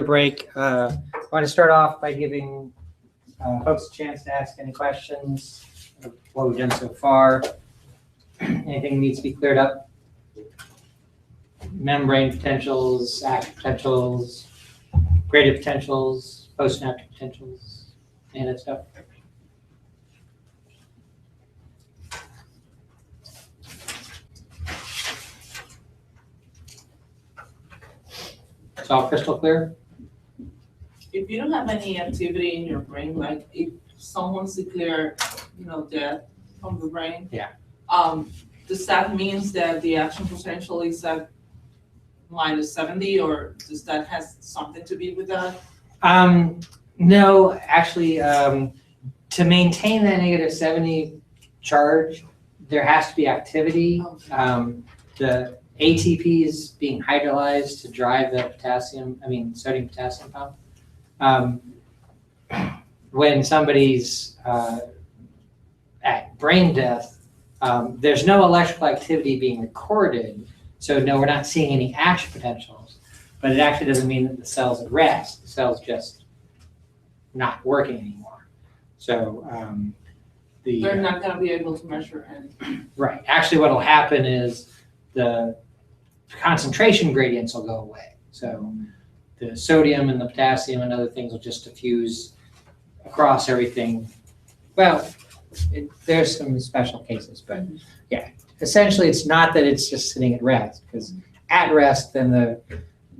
break. I want to start off by giving folks a chance to ask any questions of what we've done so far. Anything needs to be cleared up? Membrane potentials, active potentials, gradient potentials, postsynaptic potentials, any of that stuff. It's all crystal clear? If you don't have any activity in your brain, like if someone's declared, death from the brain. Yeah. Does that means that the action potential is at -70, or does that has something to do with that? No, actually, to maintain that -70 charge, there has to be activity. The ATP is being hydrolyzed to drive the sodium potassium pump. When somebody's at brain death, there's no electrical activity being recorded. So no, we're not seeing any action potentials, but it actually doesn't mean that the cell's at rest. The cell's just not working anymore. So They're not going to be able to measure anything. Right. Actually, what will happen is the concentration gradients will go away. So the sodium and the potassium and other things will just diffuse across everything. Well, there's some special cases, but yeah, essentially it's not that it's just sitting at rest, because at rest, then the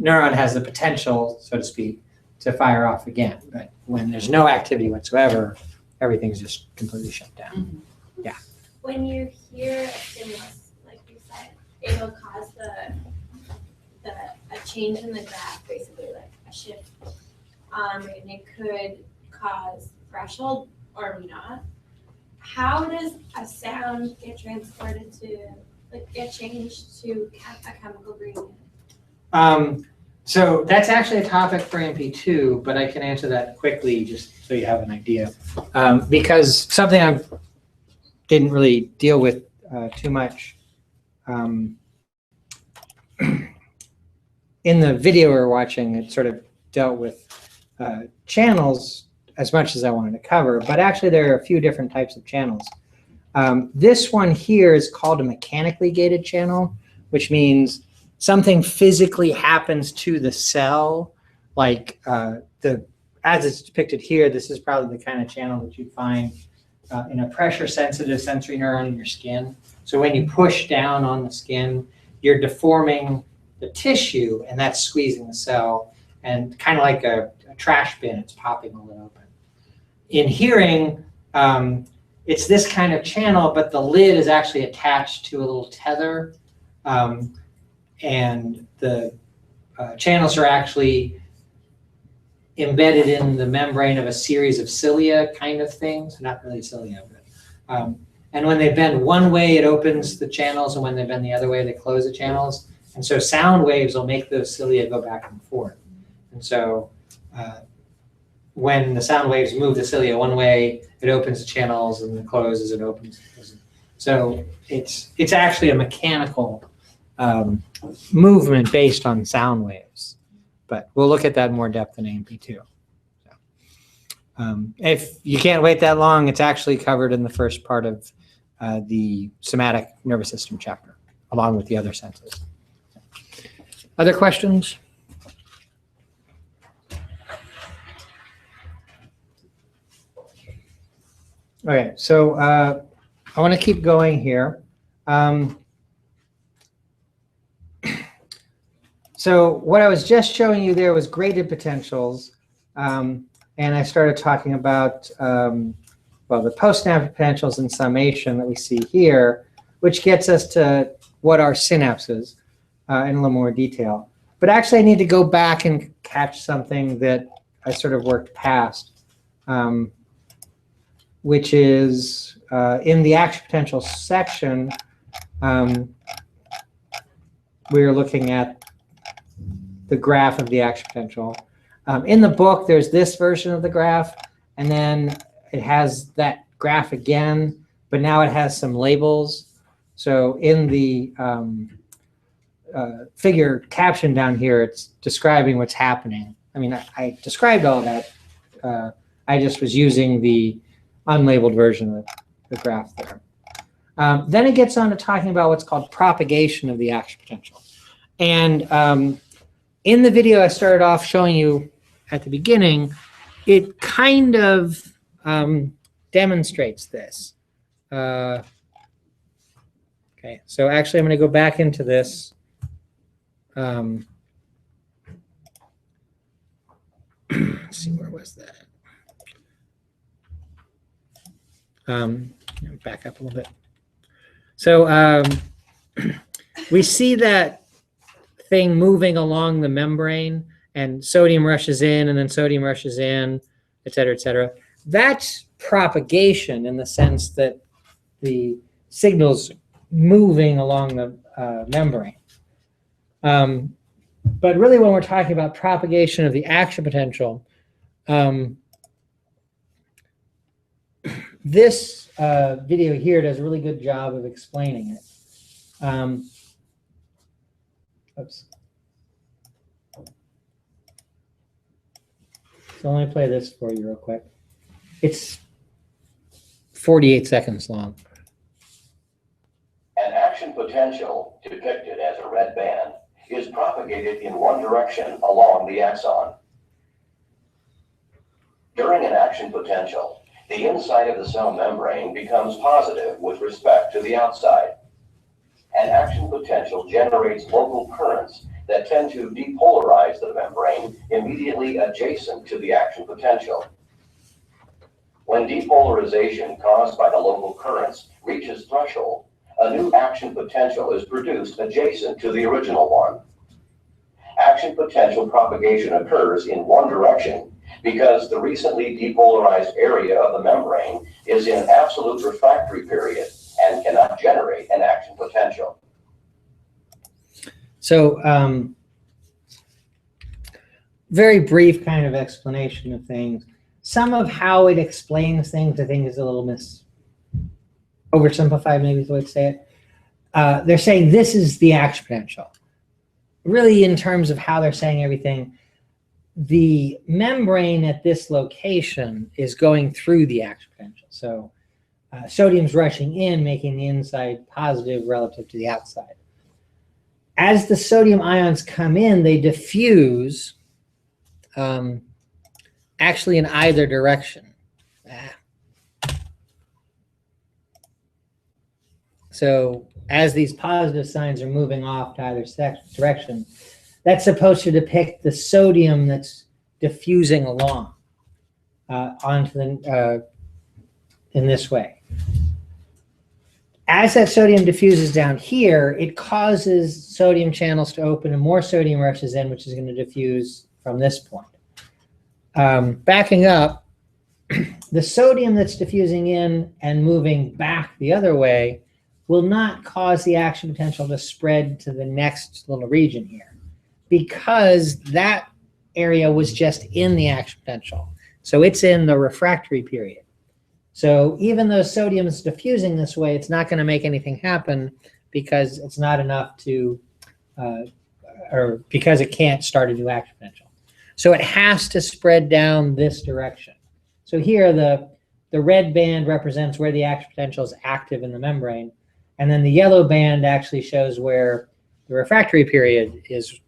neuron has the potential, so to speak, to fire off again. But when there's no activity whatsoever, everything's just completely shut down. Mm-hmm. Yeah. When you hear a stimulus, like you said, it'll cause a change in the graph, basically like a shift, and it could cause threshold or not. How does a sound get transported to, get changed to a chemical gradient? So that's actually a topic for MP2, but I can answer that quickly just so you have an idea. Because something I didn't really deal with too much. In the video we were watching, it sort of dealt with channels as much as I wanted to cover, but actually there are a few different types of channels. This one here is called a mechanically gated channel, which means something physically happens to the cell, like as it's depicted here. This is probably the kind of channel that you'd find in a pressure-sensitive sensory neuron in your skin. So when you push down on the skin, you're deforming the tissue, and that's squeezing the cell, and kind of like a trash bin, it's popping the lid open. In hearing, it's this kind of channel, but the lid is actually attached to a little tether, and the channels are actually embedded in the membrane of a series of cilia kind of things, not really cilia, but, and when they bend one way, it opens the channels, and when they bend the other way, they close the channels. And so sound waves will make those cilia go back and forth. And so when the sound waves move the cilia one way, it opens the channels, and it closes, it opens. So it's actually a mechanical movement based on sound waves. But we'll look at that in more depth in AMP2. So, if you can't wait that long, it's actually covered in the first part of the somatic nervous system chapter, along with the other senses. Other questions? Okay, so I want to keep going here. So what I was just showing you there was graded potentials, and I started talking about the postsynaptic potentials in summation that we see here, which gets us to what are synapses in a little more detail. But actually, I need to go back and catch something that I sort of worked past, which is in the action potential section, we are looking at the graph of the action potential. In the book, there's this version of the graph, and then it has that graph again, but now it has some labels. So in the figure caption down here, it's describing what's happening. I mean, I described all that. I just was using the unlabeled version of the graph there. Then it gets on to talking about what's called propagation of the action potential. And in the video I started off showing you at the beginning, it kind of demonstrates this. Okay, so actually I'm going to go back into this. Let's see, where was that? Back up a little bit. So we see that thing moving along the membrane, and sodium rushes in, and then sodium rushes in, et cetera, et cetera. That's propagation in the sense that the signal's moving along the membrane. But really, when we're talking about propagation of the action potential, this video here does a really good job of explaining it. Oops. So let me play this for you real quick. It's 48 seconds long. An action potential, depicted as a red band, is propagated in one direction along the axon. During an action potential, the inside of the cell membrane becomes positive with respect to the outside. An action potential generates local currents that tend to depolarize the membrane immediately adjacent to the action potential. When depolarization caused by the local currents reaches threshold, a new action potential is produced adjacent to the original one. Action potential propagation occurs in one direction because the recently depolarized area of the membrane is in absolute refractory period and cannot generate an action potential. So very brief kind of explanation of things. Some of how it explains things, I think, is a little oversimplified, maybe is the way to say it. They're saying this is the action potential. Really, in terms of how they're saying everything, the membrane at this location is going through the action potential. So sodium's rushing in, making the inside positive relative to the outside. As the sodium ions come in, they diffuse actually in either direction. So as these positive signs are moving off to either direction, that's supposed to depict the sodium that's diffusing along onto the in this way. As that sodium diffuses down here, it causes sodium channels to open and more sodium rushes in, which is going to diffuse from this point. Backing up, the sodium that's diffusing in and moving back the other way will not cause the action potential to spread to the next little region here, because that area was just in the action potential. So it's in the refractory period. So even though sodium is diffusing this way, it's not going to make anything happen because it's not enough to, or because it can't start a new action potential. So it has to spread down this direction. So here the red band represents where the action potential is active in the membrane, and then the yellow band actually shows where the refractory period is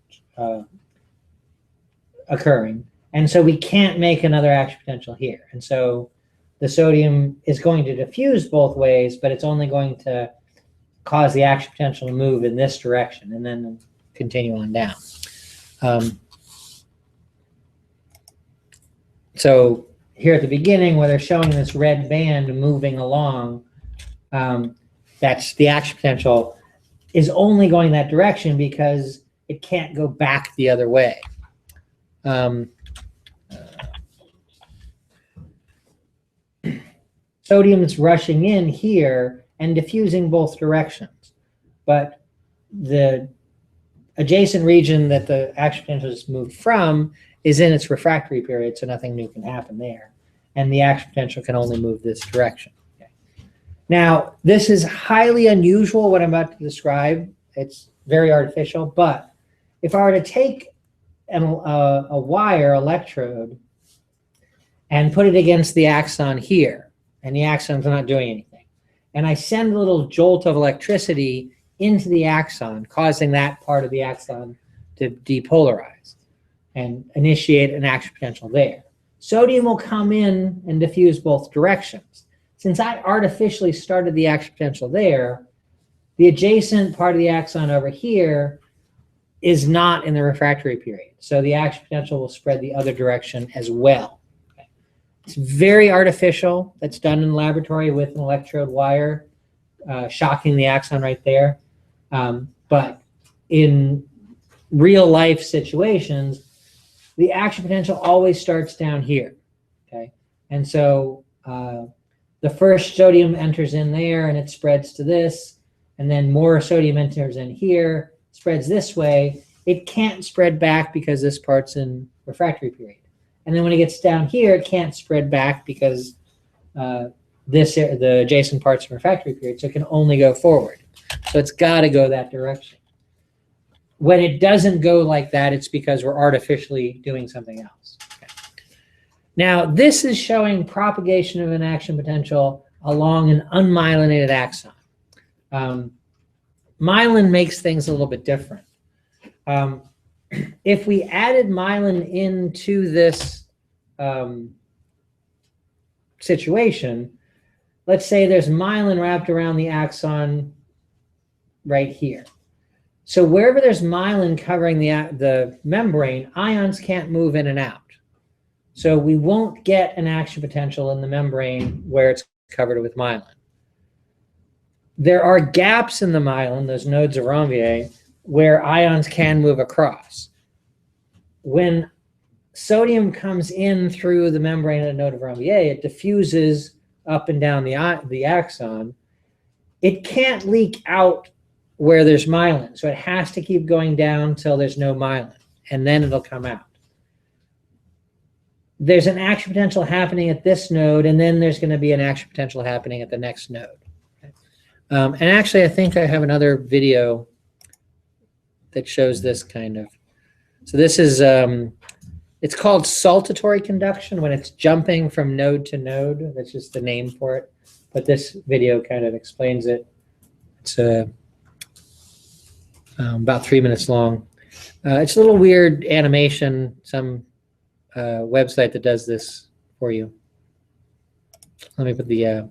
occurring. And so we can't make another action potential here. And so the sodium is going to diffuse both ways, but it's only going to cause the action potential to move in this direction and then continue on down. So here at the beginning, where they're showing this red band moving along, that's the action potential is only going that direction because it can't go back the other way. Sodium is rushing in here and diffusing both directions, but the adjacent region that the action potential is moved from is in its refractory period, so nothing new can happen there, and the action potential can only move this direction. Okay. Now, this is highly unusual, what I'm about to describe. It's very artificial, but if I were to take a wire electrode and put it against the axon here, and the axon's not doing anything. And I send a little jolt of electricity into the axon, causing that part of the axon to depolarize and initiate an action potential there. Sodium will come in and diffuse both directions. Since I artificially started the action potential there, the adjacent part of the axon over here is not in the refractory period. So the action potential will spread the other direction as well. Okay. It's very artificial. That's done in the laboratory with an electrode wire, shocking the axon right there. But in real life situations, the action potential always starts down here. Okay. And so the first sodium enters in there and it spreads to this, and then more sodium enters in here, spreads this way. It can't spread back because this part's in refractory period. And then when it gets down here, it can't spread back because the adjacent part's in refractory period, so it can only go forward. So it's got to go that direction. When it doesn't go like that, it's because we're artificially doing something else. Okay. Now, this is showing propagation of an action potential along an unmyelinated axon. Myelin makes things a little bit different. If we added myelin into this situation, let's say there's myelin wrapped around the axon right here. So wherever there's myelin covering the membrane, ions can't move in and out. So we won't get an action potential in the membrane where it's covered with myelin. There are gaps in the myelin, those nodes of Ranvier, where ions can move across. When sodium comes in through the membrane of the node of Ranvier, it diffuses up and down the axon. It can't leak out where there's myelin, so it has to keep going down till there's no myelin, and then it'll come out. There's an action potential happening at this node, and then there's going to be an action potential happening at the next node. And actually, I think I have another video that shows this kind of. So this is, it's called saltatory conduction when it's jumping from node to node. That's just the name for it. But this video kind of explains it. It's about 3 minutes long. It's a little weird animation, some website that does this for you. Let me put the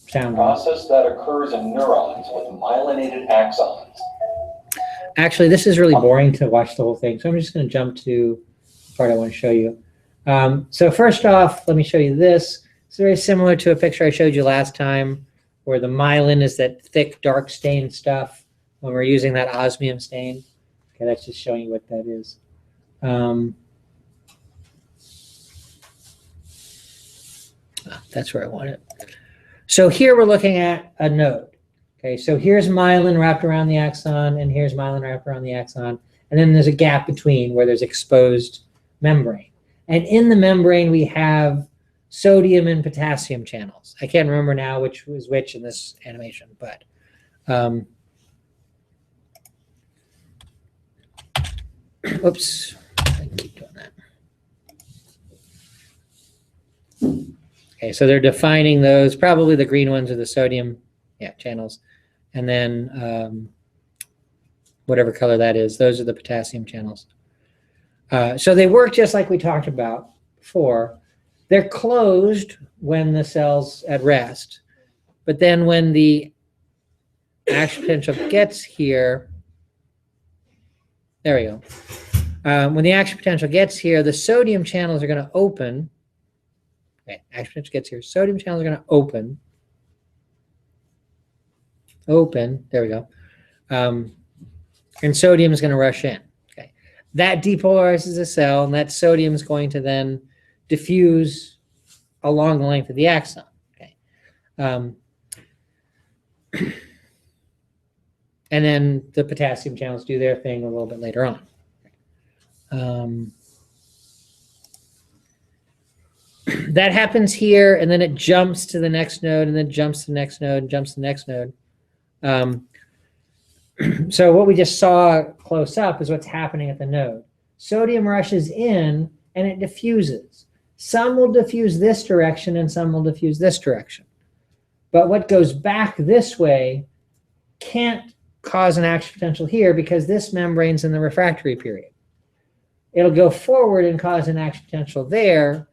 sound on. Process that occurs in neurons with myelinated axons. Actually, this is really boring to watch the whole thing, so I'm just going to jump to the part I want to show you. So first off, let me show you this. It's very similar to a picture I showed you last time, where the myelin is that thick, dark stain stuff when we're using that osmium stain. Okay, that's just showing you what that is. That's where I want it. So here we're looking at a node. Okay, so here's myelin wrapped around the axon, and here's myelin wrapped around the axon, and then there's a gap between where there's exposed membrane. And in the membrane, we have sodium and potassium channels. I can't remember now which was which in this animation, but oops, I can keep doing that. Okay, so they're defining those. Probably the green ones are the sodium channels. And then whatever color that is, those are the potassium channels. So they work just like we talked about before. They're closed when the cell's at rest. But then when the action potential gets here, there we go. When the action potential gets here, the sodium channels are going to open. Okay, action potential gets here. Sodium channels are going to open. There we go. And sodium is going to rush in. Okay, that depolarizes the cell, and that sodium is going to then diffuse along the length of the axon. Okay, and then the potassium channels do their thing a little bit later on. That happens here, and then it jumps to the next node, and then jumps to the next node, and jumps to the next node. So what we just saw close up is what's happening at the node. sodium rushes in and it diffuses. Some will diffuse this direction and some will diffuse this direction. But what goes back this way can't cause an action potential here because this membrane's in the refractory period. It'll go forward and cause an action potential there.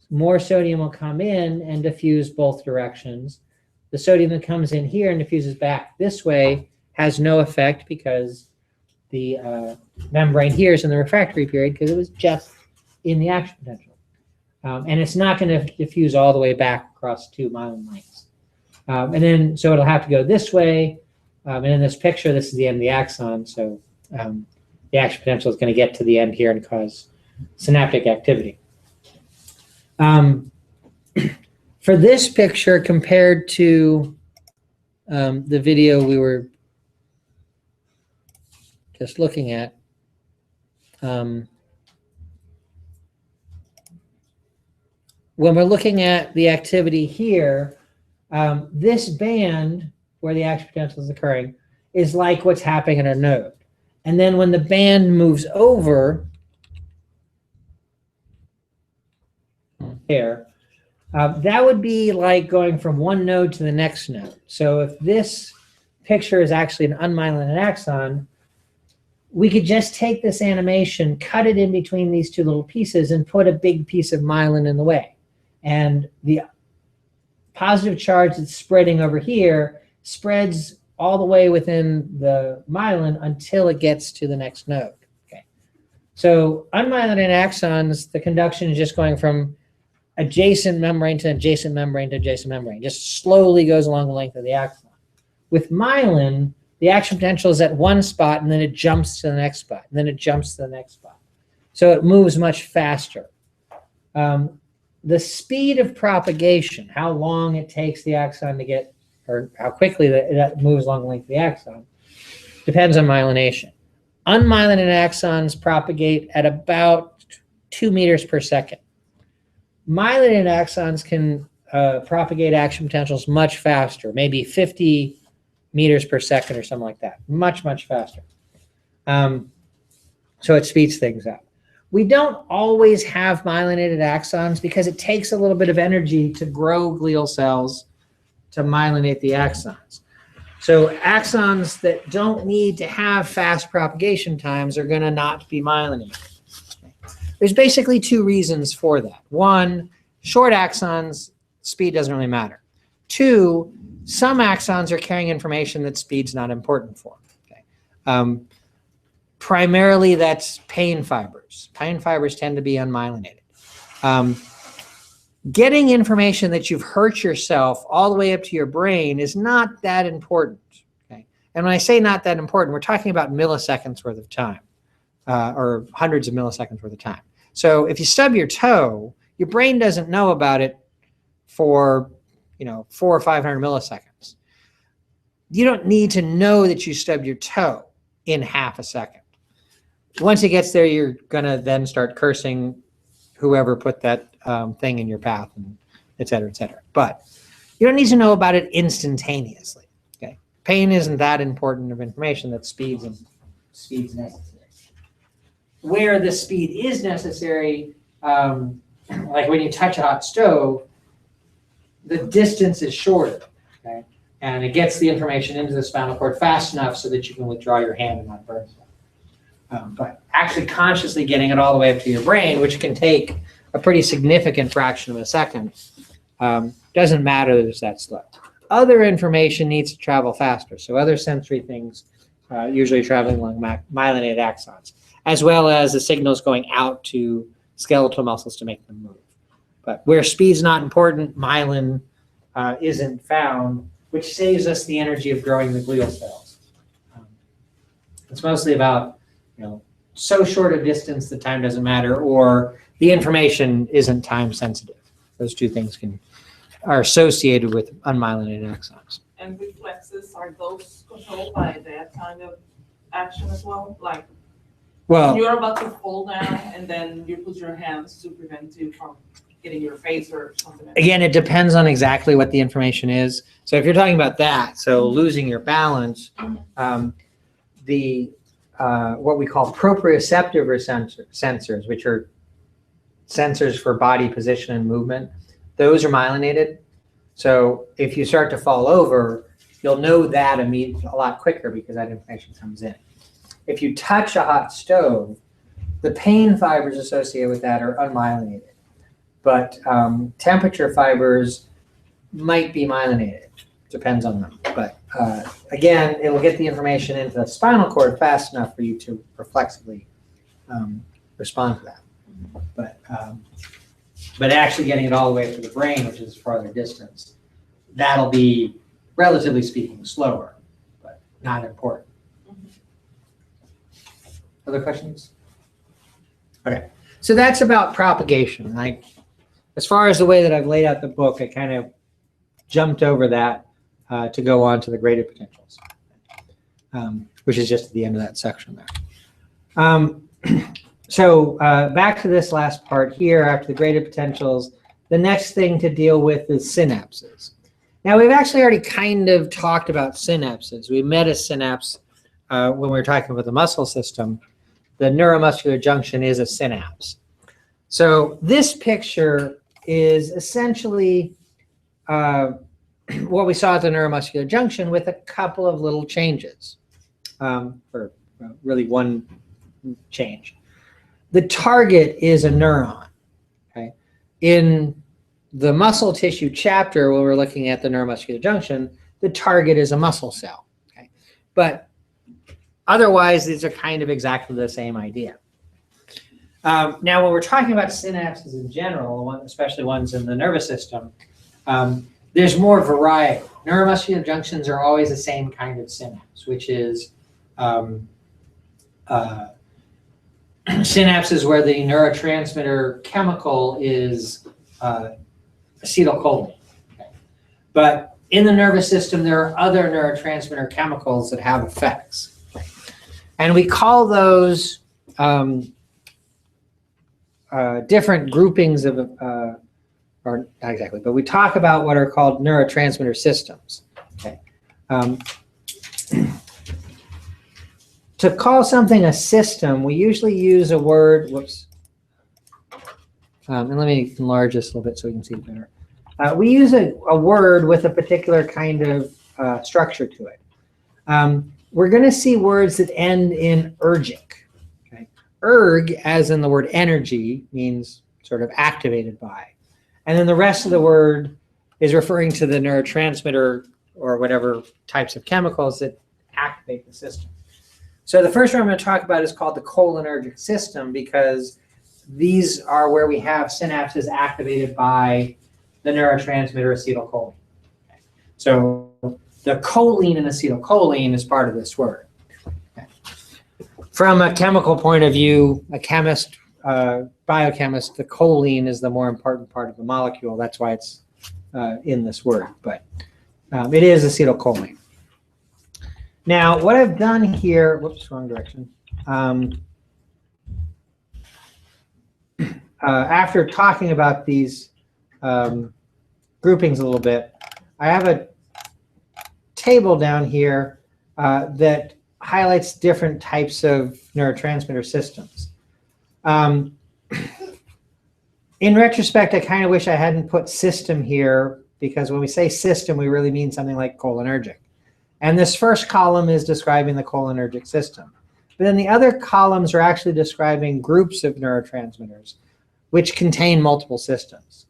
More sodium will come in and diffuse both directions. The sodium that comes in here and diffuses back this way has no effect because the membrane here is in the refractory period because it was just in the action potential. And it's not going to diffuse all the way back across 2 myelin lengths. And then, so it'll have to go this way. And in this picture, this is the end of the axon. So the action potential is going to get to the end here and cause synaptic activity. For this picture, compared to the video we were just looking at, when we're looking at the activity here, this band where the action potential is occurring is like what's happening in a node. And then when the band moves over here, that would be like going from one node to the next node. So if this picture is actually an unmyelinated axon, we could just take this animation, cut it in between these 2 little pieces, and put a big piece of myelin in the way. And the positive charge that's spreading over here spreads all the way within the myelin until it gets to the next node. Okay. So unmyelinated axons, the conduction is just going from adjacent membrane to adjacent membrane to adjacent membrane. Just slowly goes along the length of the axon. With myelin, the action potential is at one spot and then it jumps to the next spot, and then it jumps to the next spot. So it moves much faster. The speed of propagation, how long it takes the axon to get, or how quickly that moves along the length of the axon, depends on myelination. Unmyelinated axons propagate at about 2 meters per second. Myelinated axons can propagate action potentials much faster, maybe 50 meters per second or something like that. Much, much faster. So it speeds things up. We don't always have myelinated axons because it takes a little bit of energy to grow glial cells to myelinate the axons. So axons that don't need to have fast propagation times are going to not be myelinated. There's basically 2 reasons for that. 1, short axons, speed doesn't really matter. 2, some axons are carrying information that speed's not important for. Okay. Primarily, that's pain fibers. Pain fibers tend to be unmyelinated. Getting information that you've hurt yourself all the way up to your brain is not that important. Okay? And when I say not that important, we're talking about milliseconds worth of time, or hundreds of milliseconds worth of time. So if you stub your toe, your brain doesn't know about it for 400 or 500 milliseconds. You don't need to know that you stubbed your toe in half a second. Once it gets there, you're going to then start cursing whoever put that thing in your path, and et cetera, et cetera. But you don't need to know about it instantaneously. Okay, pain isn't that important of information that speed's necessary. Where the speed is necessary, like when you touch a hot stove, the distance is shorter, okay? And it gets the information into the spinal cord fast enough so that you can withdraw your hand and not burn stuff. But actually consciously getting it all the way up to your brain, which can take a pretty significant fraction of a second, doesn't matter that it's that slow. Other information needs to travel faster. So other sensory things, usually traveling along myelinated axons, as well as the signals going out to skeletal muscles to make them move. But where speed's not important, myelin isn't found, which saves us the energy of growing the glial cells. It's mostly about, so short a distance that time doesn't matter, or the information isn't time sensitive. Those 2 things are associated with unmyelinated axons. And reflexes, are those controlled by that kind of action as well? Like, you're about to fall down and then you put your hands to prevent you from hitting your face or something. Again, it depends on exactly what the information is. So if you're talking about that, so losing your balance, the what we call proprioceptive sensors, which are sensors for body position and movement. Those are myelinated. So if you start to fall over, you'll know that immediately a lot quicker because that information comes in. If you touch a hot stove, the pain fibers associated with that are unmyelinated, but temperature fibers might be myelinated. Depends on them. But again, it will get the information into the spinal cord fast enough for you to reflexively respond to that. But actually getting it all the way to the brain, which is farther distance, that'll be, relatively speaking, slower, but not important. Other questions? Okay, so that's about propagation. As far as the way that I've laid out the book, I kind of jumped over that to go on to the graded potentials, which is just at the end of that section there. So back to this last part here, after the graded potentials, the next thing to deal with is synapses. Now, we've actually already kind of talked about synapses. We met a synapse when we were talking about the muscle system. The neuromuscular junction is a synapse. So this picture is essentially what we saw at the neuromuscular junction with a couple of little changes, or really one change. The target is a neuron. Okay? In the muscle tissue chapter, when we're looking at the neuromuscular junction, the target is a muscle cell. Okay? But otherwise, these are kind of exactly the same idea. Now, when we're talking about synapses in general, especially ones in the nervous system, there's more variety. Neuromuscular junctions are always the same kind of synapse, which is synapses where the neurotransmitter chemical is acetylcholine. Okay. But in the nervous system, there are other neurotransmitter chemicals that have effects. And we call those different groupings of, or not exactly, but we talk about what are called neurotransmitter systems. Okay. To call something a system, we usually use a word, whoops, and let me enlarge this a little bit so we can see it better. We use a word with a particular kind of structure to it. We're going to see words that end in ergic. Okay? Erg, as in the word energy, means sort of activated by. And then the rest of the word is referring to the neurotransmitter or whatever types of chemicals that activate the system. So the first one I'm going to talk about is called the cholinergic system because these are where we have synapses activated by the neurotransmitter acetylcholine. Okay. So the choline in acetylcholine is part of this word. Okay. From a chemical point of view, a chemist, biochemist, the choline is the more important part of the molecule. That's why it's in this word, but it is acetylcholine. Now, what I've done here, whoops, wrong direction. After talking about these groupings a little bit, I have a table down here that highlights different types of neurotransmitter systems. In retrospect, I kind of wish I hadn't put system here because when we say system, we really mean something like cholinergic. And this first column is describing the cholinergic system. But then the other columns are actually describing groups of neurotransmitters, which contain multiple systems.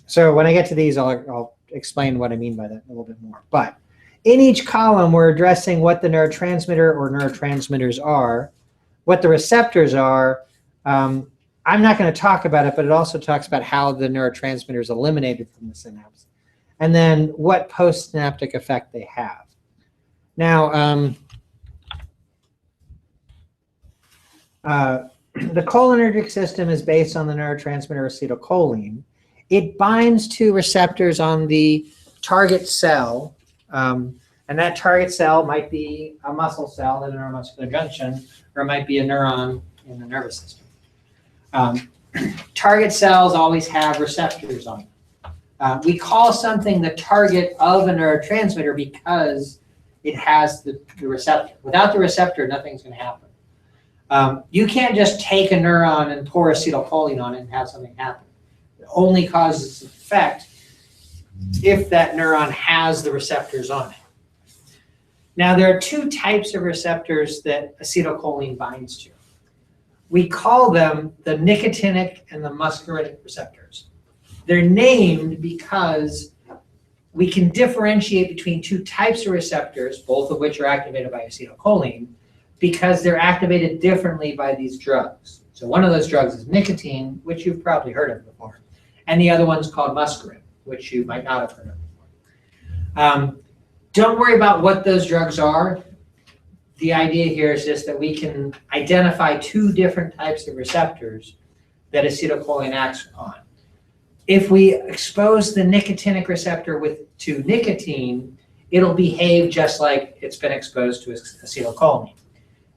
So when I get to these, I'll explain what I mean by that a little bit more. But in each column, we're addressing what the neurotransmitter or neurotransmitters are, what the receptors are. I'm not going to talk about it, but it also talks about how the neurotransmitter is eliminated from the synapse. And then what postsynaptic effect they have. Now, the cholinergic system is based on the neurotransmitter acetylcholine. It binds to receptors on the target cell, and that target cell might be a muscle cell in a neuromuscular junction, or it might be a neuron in the nervous system. Target cells always have receptors on them. We call something the target of a neurotransmitter because it has the receptor. Without the receptor, nothing's going to happen. You can't just take a neuron and pour acetylcholine on it and have something happen. It only causes its effect if that neuron has the receptors on it. Now, there are two types of receptors that acetylcholine binds to. We call them the nicotinic and the muscarinic receptors. They're named because we can differentiate between two types of receptors, both of which are activated by acetylcholine, because they're activated differently by these drugs. So one of those drugs is nicotine, which you've probably heard of before, and the other one's called muscarine, which you might not have heard of before. Don't worry about what those drugs are. The idea here is just that we can identify two different types of receptors that acetylcholine acts on. If we expose the nicotinic receptor to nicotine, it'll behave just like it's been exposed to acetylcholine.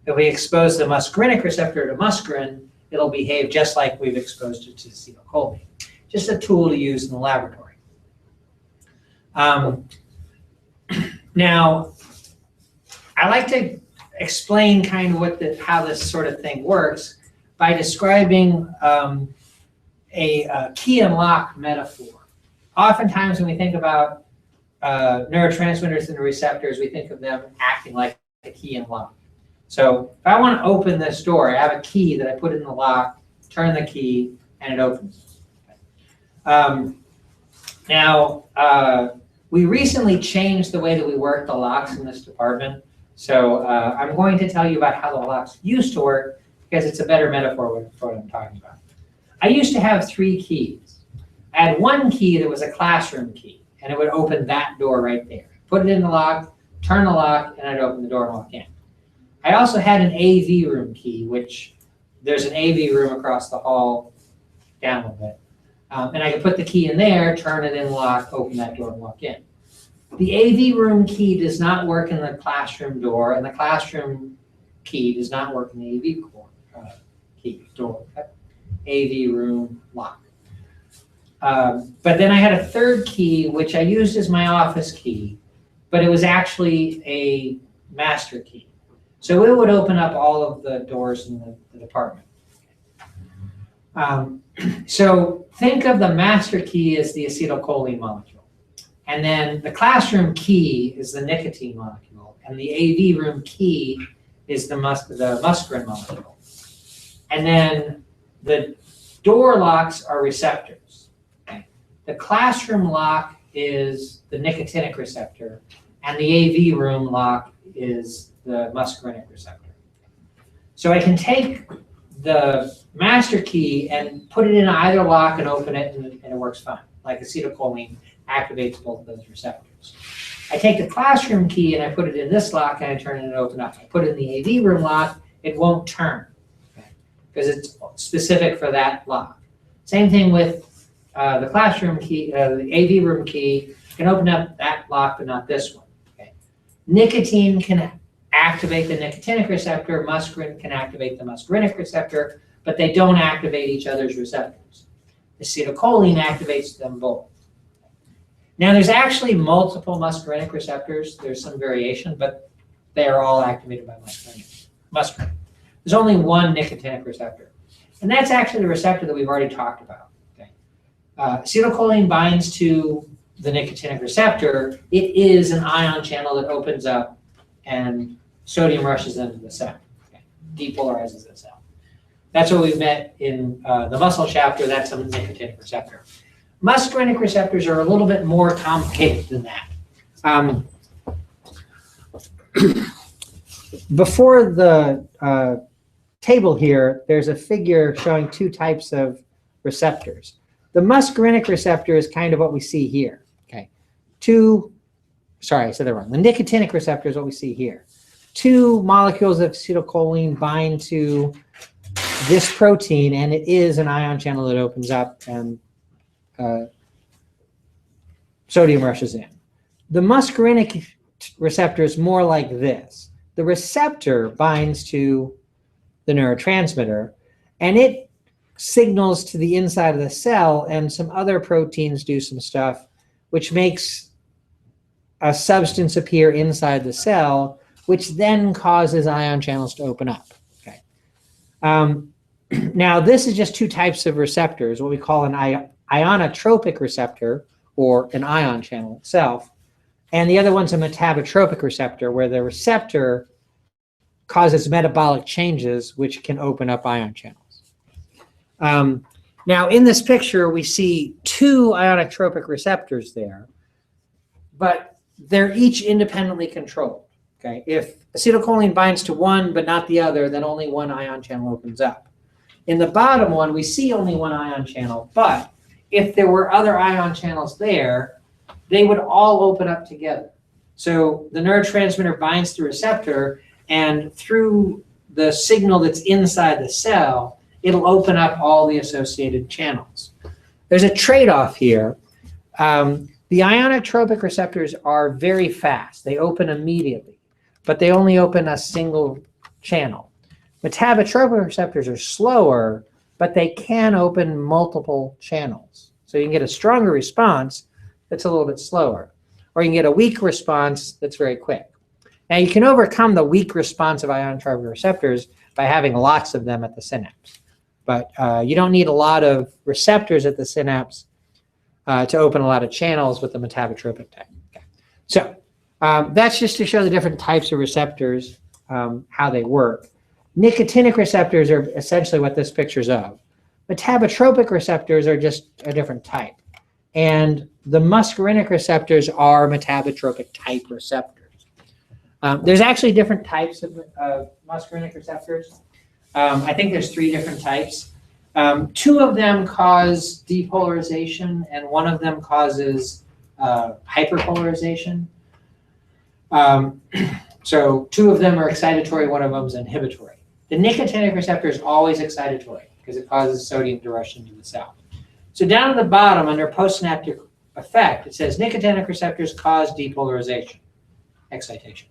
If we expose the muscarinic receptor to muscarine, it'll behave just like we've exposed it to acetylcholine. Just a tool to use in the laboratory. Now, I like to explain kind of how this sort of thing works by describing a key and lock metaphor. Oftentimes when we think about neurotransmitters and receptors, we think of them acting like a key and lock. So if I want to open this door, I have a key that I put in the lock, turn the key, and it opens. We recently changed the way that we work the locks in this department. So I'm going to tell you about how the locks used to work because it's a better metaphor for what I'm talking about. I used to have 3 keys. I had one key that was a classroom key, and it would open that door right there. Put it in the lock, turn the lock, and I'd open the door and walk in. I also had an AV room key, which there's an AV room across the hall down a little bit. And I could put the key in there, turn it in the lock, open that door and walk in. The AV room key does not work in the classroom door, and the classroom key does not work in the AV door. AV room lock. But then I had a third key, which I used as my office key, but it was actually a master key. So it would open up all of the doors in the department. So think of the master key as the acetylcholine molecule. And then the classroom key is the nicotine molecule. And the AV room key is the muscarine molecule. And then the door locks are receptors. Okay. The classroom lock is the nicotinic receptor. And the AV room lock is the muscarinic receptor. So I can take the master key and put it in either lock and open it, and it works fine. Like acetylcholine activates both of those receptors. I take the classroom key and I put it in this lock and I turn it and open up. I put it in the AV room lock, it won't turn, because it's specific for that lock. Same thing with the classroom key, the AV room key. You can open up that lock, but not this one. Okay. Nicotine can activate the nicotinic receptor, muscarine can activate the muscarinic receptor, but they don't activate each other's receptors. Acetylcholine activates them both. Now there's actually multiple muscarinic receptors. There's some variation, but they are all activated by muscarine. There's only one nicotinic receptor. And that's actually the receptor that we've already talked about. Okay. Acetylcholine binds to the nicotinic receptor. It is an ion channel that opens up and sodium rushes into the cell, okay, depolarizes the cell. That's what we met in the muscle chapter. That's a nicotinic receptor. Muscarinic receptors are a little bit more complicated than that. Before the table here, there's a figure showing 2 types of receptors. The muscarinic receptor is kind of what we see here. Okay, sorry, I said that wrong. The nicotinic receptor is what we see here. 2 molecules of acetylcholine bind to this protein, and it is an ion channel that opens up and sodium rushes in. The muscarinic receptor is more like this. The receptor binds to the neurotransmitter, and it signals to the inside of the cell, and some other proteins do some stuff, which makes a substance appear inside the cell, which then causes ion channels to open up. Okay. Now, this is just two types of receptors, what we call an ionotropic receptor, or an ion channel itself, and the other one's a metabotropic receptor, where the receptor causes metabolic changes which can open up ion channels. Now, in this picture, we see two ionotropic receptors there, but they're each independently controlled. Okay, if acetylcholine binds to one but not the other, then only one ion channel opens up. In the bottom one, we see only one ion channel, but if there were other ion channels there, they would all open up together. So the neurotransmitter binds to the receptor, and through the signal that's inside the cell, it'll open up all the associated channels. There's a trade-off here. The ionotropic receptors are very fast. They open immediately, but they only open a single channel. Metabotropic receptors are slower, but they can open multiple channels. So you can get a stronger response that's a little bit slower, or you can get a weak response that's very quick. Now, you can overcome the weak response of ionotropic receptors by having lots of them at the synapse. But you don't need a lot of receptors at the synapse to open a lot of channels with the metabotropic type. Okay. So that's just to show the different types of receptors, how they work. Nicotinic receptors are essentially what this picture's of. Metabotropic receptors are just a different type. And the muscarinic receptors are metabotropic type receptors. There's actually different types of muscarinic receptors. I think there's 3 different types. 2 of them cause depolarization, and 1 of them causes hyperpolarization. So 2 of them are excitatory, 1 of them is inhibitory. The nicotinic receptor is always excitatory because it causes sodium to rush into the cell. So down at the bottom, under postsynaptic effect, it says nicotinic receptors cause depolarization, excitation.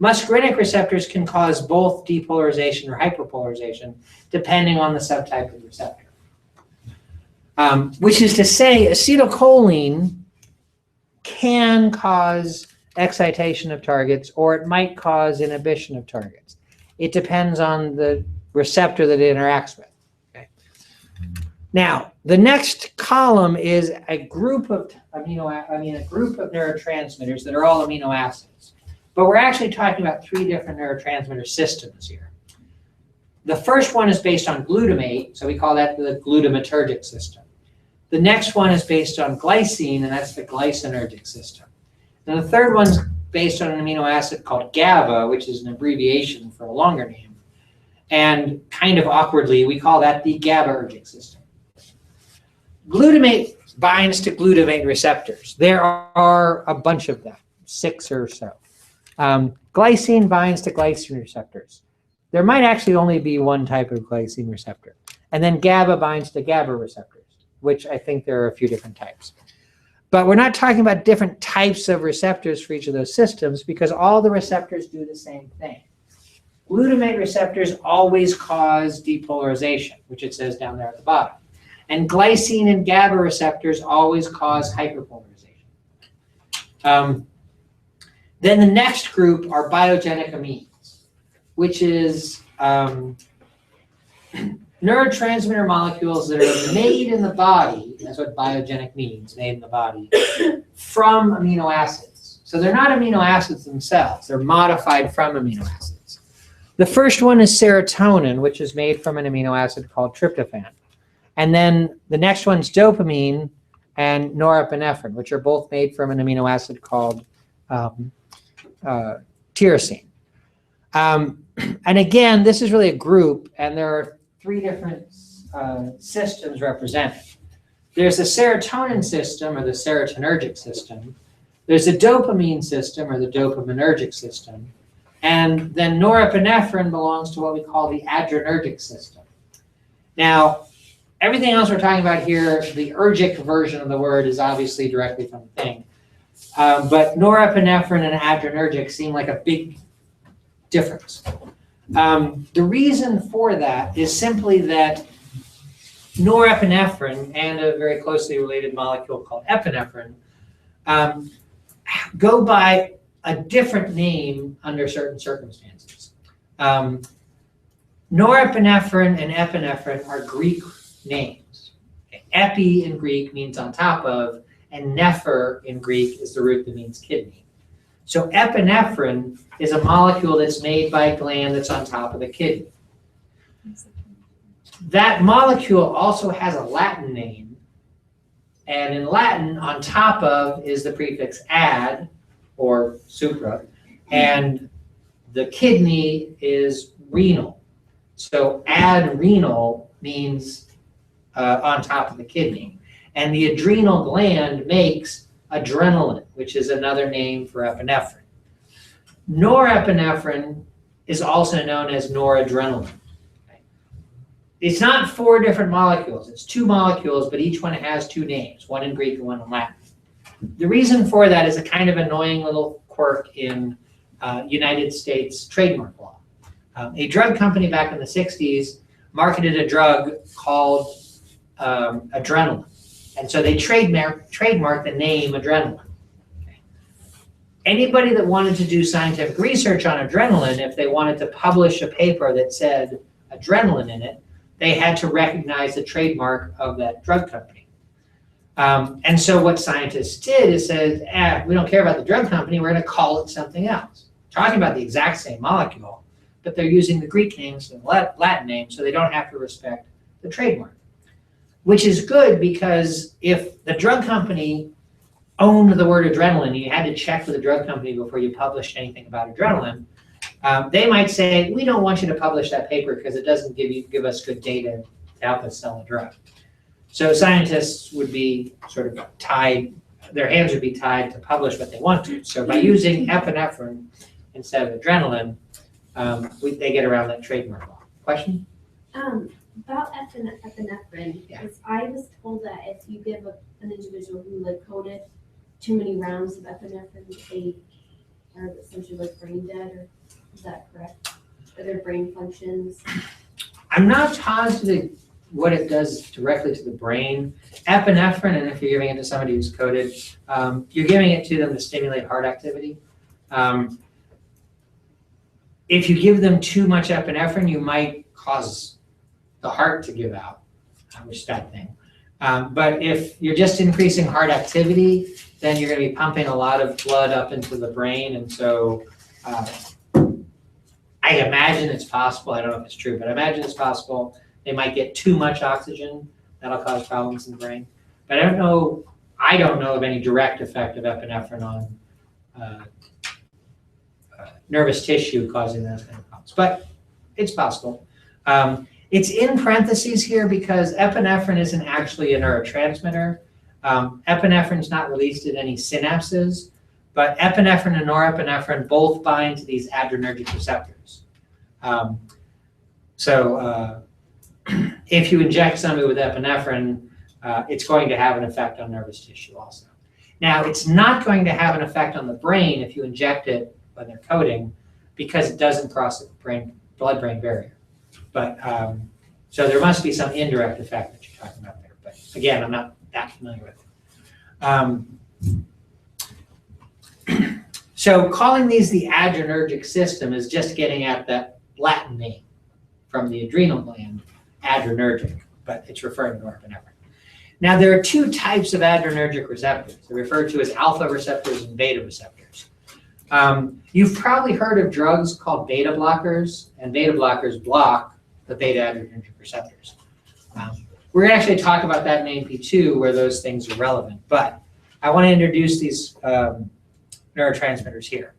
Muscarinic receptors can cause both depolarization or hyperpolarization, depending on the subtype of receptor. Which is to say, acetylcholine can cause excitation of targets, or it might cause inhibition of targets. It depends on the receptor that it interacts with. Okay. Now, the next column is a group of neurotransmitters that are all amino acids. But we're actually talking about 3 different neurotransmitter systems here. The first one is based on glutamate, so we call that the glutamatergic system. The next one is based on glycine, and that's the glycinergic system. And the third one's based on an amino acid called GABA, which is an abbreviation for a longer name. And kind of awkwardly, we call that the GABAergic system. Glutamate binds to glutamate receptors. There are a bunch of them, 6 or so. Glycine binds to glycine receptors. There might actually only be 1 type of glycine receptor. And then GABA binds to GABA receptors, which I think there are a few different types. But we're not talking about different types of receptors for each of those systems, because all the receptors do the same thing. Glutamate receptors always cause depolarization, which it says down there at the bottom. And glycine and GABA receptors always cause hyperpolarization. Then the next group are biogenic amines, which is neurotransmitter molecules that are made in the body, that's what biogenic means, made in the body, from amino acids. So they're not amino acids themselves, they're modified from amino acids. The first one is serotonin, which is made from an amino acid called tryptophan. And then the next one's dopamine and norepinephrine, which are both made from an amino acid called tyrosine. And again, this is really a group, and there are 3 different systems represented. There's the serotonin system, or the serotonergic system. There's the dopamine system, or the dopaminergic system. And then norepinephrine belongs to what we call the adrenergic system. Now, everything else we're talking about here, the ergic version of the word is obviously directly from the thing. But norepinephrine and adrenergic seem like a big difference. The reason for that is simply that norepinephrine and a very closely related molecule called epinephrine go by a different name under certain circumstances. Norepinephrine and epinephrine are Greek names. Okay. Epi in Greek means on top of, and nepher in Greek is the root that means kidney. So epinephrine is a molecule that's made by a gland that's on top of the kidney. That molecule also has a Latin name, and in Latin, on top of is the prefix ad, or supra, and the kidney is renal. So adrenal means on top of the kidney. And the adrenal gland makes adrenaline, which is another name for epinephrine. Norepinephrine is also known as noradrenaline. It's not 4 different molecules, it's 2 molecules, but each one has 2 names, one in Greek and one in Latin. The reason for that is a kind of annoying little quirk in United States trademark law. A drug company back in the 60s marketed a drug called adrenaline. And so they trademarked the name adrenaline. Okay. Anybody that wanted to do scientific research on adrenaline, if they wanted to publish a paper that said adrenaline in it, they had to recognize the trademark of that drug company. And so what scientists did is said, we don't care about the drug company, we're going to call it something else. Talking about the exact same molecule, but they're using the Greek names and Latin names, so they don't have to respect the trademark. Which is good, because if the drug company owned the word adrenaline, you had to check with the drug company before you published anything about adrenaline, they might say, we don't want you to publish that paper because it doesn't give us good data to help us sell a drug. So scientists would be sort of tied, their hands would be tied to publish what they want to. So by using epinephrine instead of adrenaline, they get around that trademark law. Question? About epinephrine, because I was told that if you give an individual who like coded too many rounds of epinephrine, they are essentially like brain dead, or is that correct? Or their brain functions? I'm not positive what it does directly to the brain. Epinephrine, and if you're giving it to somebody who's coded, you're giving it to them to stimulate heart activity. If you give them too much epinephrine, you might cause the heart to give out, which is a bad thing. But if you're just increasing heart activity, then you're going to be pumping a lot of blood up into the brain. And so I imagine it's possible, I don't know if it's true, but I imagine it's possible they might get too much oxygen. That'll cause problems in the brain. But I don't know of any direct effect of epinephrine on nervous tissue causing those kind of problems. But it's possible. It's in parentheses here because epinephrine isn't actually a neurotransmitter. Epinephrine is not released at any synapses, but epinephrine and norepinephrine both bind to these adrenergic receptors. If you inject somebody with epinephrine, it's going to have an effect on nervous tissue also. Now, it's not going to have an effect on the brain if you inject it when they're coding, because it doesn't cross the blood-brain barrier. But so there must be some indirect effect that you're talking about there. But again, I'm not that familiar with it. So calling these the adrenergic system is just getting at that Latin name from the adrenal gland, adrenergic, but it's referring to norepinephrine. Now, there are 2 types of adrenergic receptors. They're referred to as alpha receptors and beta receptors. You've probably heard of drugs called beta blockers, and beta blockers block the beta adrenergic receptors. We're going to actually talk about that in AP2 where those things are relevant, but I want to introduce these neurotransmitters here.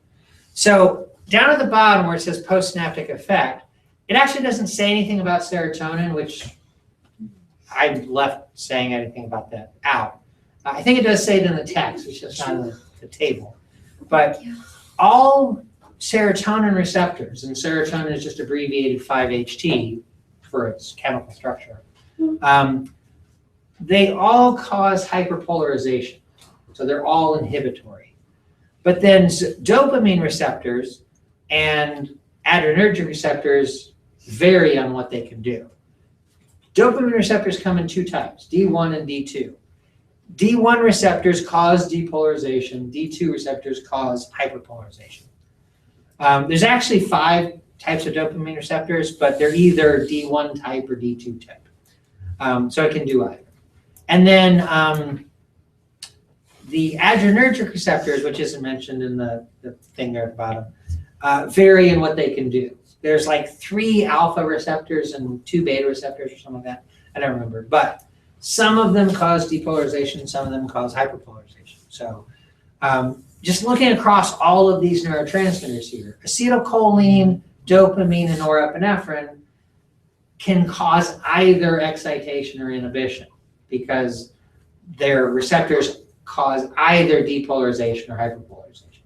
So down at the bottom where it says postsynaptic effect, it actually doesn't say anything about serotonin, which I left saying anything about that out. I think it does say it in the text, which is not in the table. But all serotonin receptors, and serotonin is just abbreviated 5-HT for its chemical structure, they all cause hyperpolarization. So they're all inhibitory. But then dopamine receptors and adrenergic receptors vary on what they can do. Dopamine receptors come in 2 types, D1 and D2. D1 receptors cause depolarization. D2 receptors cause hyperpolarization. There's actually 5 types of dopamine receptors, but they're either D1 type or D2 type. So it can do either. And then the adrenergic receptors, which isn't mentioned in the thing there at the bottom, vary in what they can do. There's like 3 alpha receptors and 2 beta receptors or something like that. I don't remember. But some of them cause depolarization, some of them cause hyperpolarization. So just looking across all of these neurotransmitters here, acetylcholine, dopamine, and norepinephrine can cause either excitation or inhibition because their receptors cause either depolarization or hyperpolarization.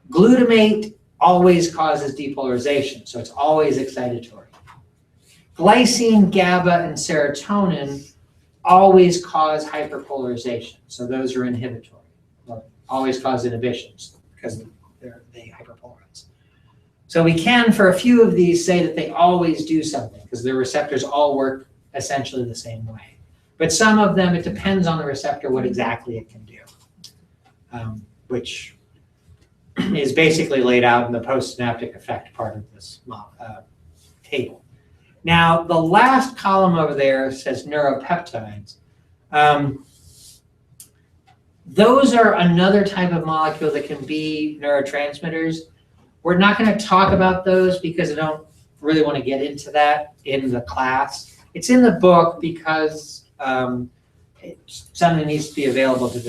Glutamate always causes depolarization, so it's always excitatory. Glycine, GABA, and serotonin always cause hyperpolarization, so those are inhibitory, or always cause inhibitions because they hyperpolarize. So we can, for a few of these, say that they always do something because their receptors all work essentially the same way. But some of them, it depends on the receptor what exactly it can do, which is basically laid out in the postsynaptic effect part of this table. Now, the last column over there says neuropeptides. Those are another type of molecule that can be neurotransmitters. We're not going to talk about those because I don't really want to get into that in the class. It's in the book because something needs to be available to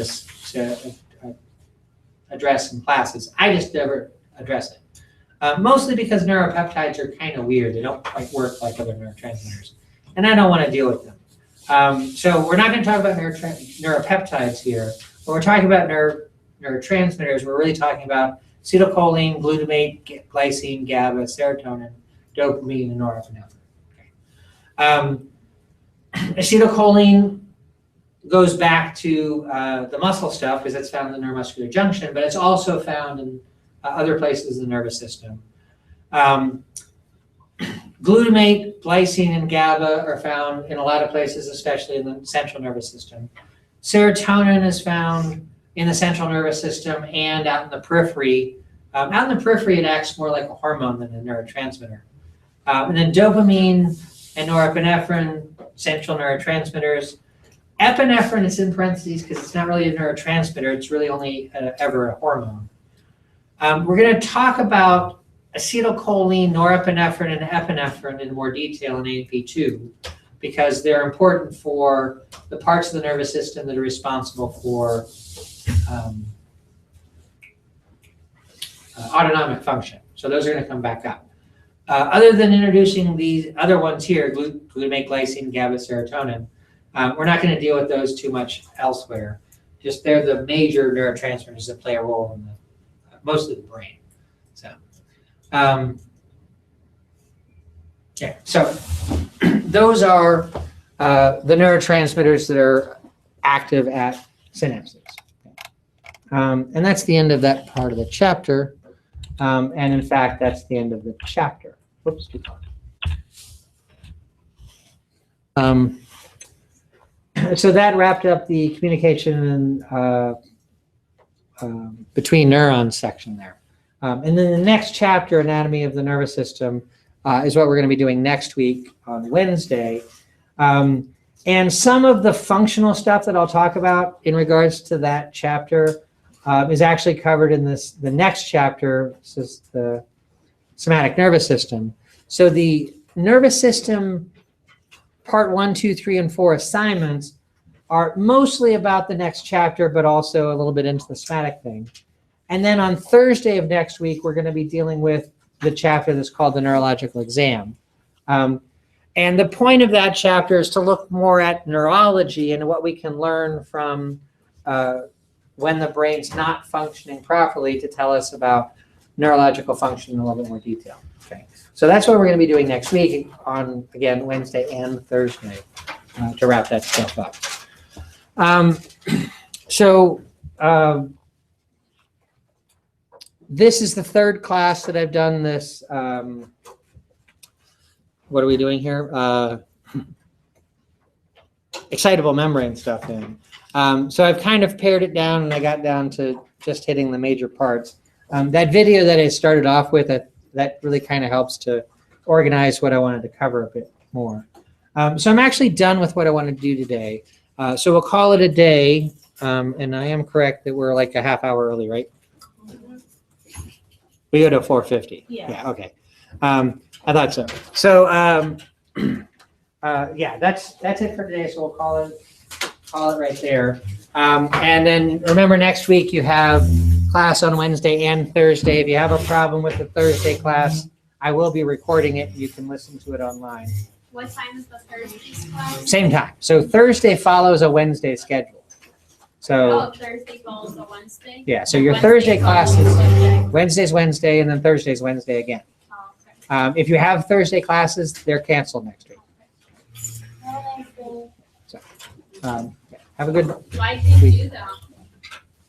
address in classes. I just never address it. Mostly because neuropeptides are kind of weird. They don't quite work like other neurotransmitters. And I don't want to deal with them. So we're not going to talk about neuropeptides here. When we're talking about neurotransmitters, we're really talking about acetylcholine, glutamate, glycine, GABA, serotonin, dopamine, and norepinephrine. Okay. Acetylcholine goes back to the muscle stuff because it's found in the neuromuscular junction, but it's also found in other places in the nervous system. Glutamate, glycine, and GABA are found in a lot of places, especially in the central nervous system. Serotonin is found in the central nervous system and out in the periphery. Out in the periphery, it acts more like a hormone than a neurotransmitter. And then dopamine and norepinephrine, central neurotransmitters. Epinephrine is in parentheses because it's not really a neurotransmitter. It's really only ever a hormone. We're going to talk about acetylcholine, norepinephrine, and epinephrine in more detail in AP2 because they're important for the parts of the nervous system that are responsible for autonomic function. So those are going to come back up. Other than introducing these other ones here, glutamate, glycine, GABA, serotonin, we're not going to deal with those too much elsewhere. Just they're the major neurotransmitters that play a role in mostly the brain. So, yeah. So those are the neurotransmitters that are active at synapses. And that's the end of that part of the chapter. And in fact, that's the end of the chapter. Whoops, too far. So that wrapped up the communication between neurons section there. And then the next chapter, Anatomy of the Nervous System, is what we're going to be doing next week on Wednesday. And some of the functional stuff that I'll talk about in regards to that chapter is actually covered in the next chapter. This is the somatic nervous system. So the nervous system part 1, 2, 3, and 4 assignments are mostly about the next chapter, but also a little bit into the somatic thing. And then on Thursday of next week, we're going to be dealing with the chapter that's called the neurological exam. And the point of that chapter is to look more at neurology and what we can learn from when the brain's not functioning properly to tell us about neurological function in a little bit more detail. Okay. So that's what we're going to be doing next week on, again, Wednesday and Thursday to wrap that stuff up. This is the third class that I've done this. What are we doing here? excitable membrane stuff in. So I've kind of pared it down, and I got down to just hitting the major parts. That video that I started off with, that really kind of helps to organize what I wanted to cover a bit more. So I'm actually done with what I want to do today. So we'll call it a day. And I am correct that we're like a half hour early, right? We go to 4:50. Yeah. Okay. I thought so. So yeah, that's it for today. So we'll call it right there. And then remember, next week you have class on Wednesday and Thursday. If you have a problem with the Thursday class, I will be recording it. You can listen to it online. What time is the Thursday class? Same time. So Thursday follows a Wednesday schedule. So Thursday follows a Wednesday? yeah, so your Thursday class is Wednesday's Wednesday, and then Thursday's Wednesday again. Oh, okay. If you have Thursday classes, they're canceled next week. So, yeah, have a good Why did you do that?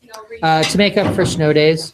No reason. to make up for snow days.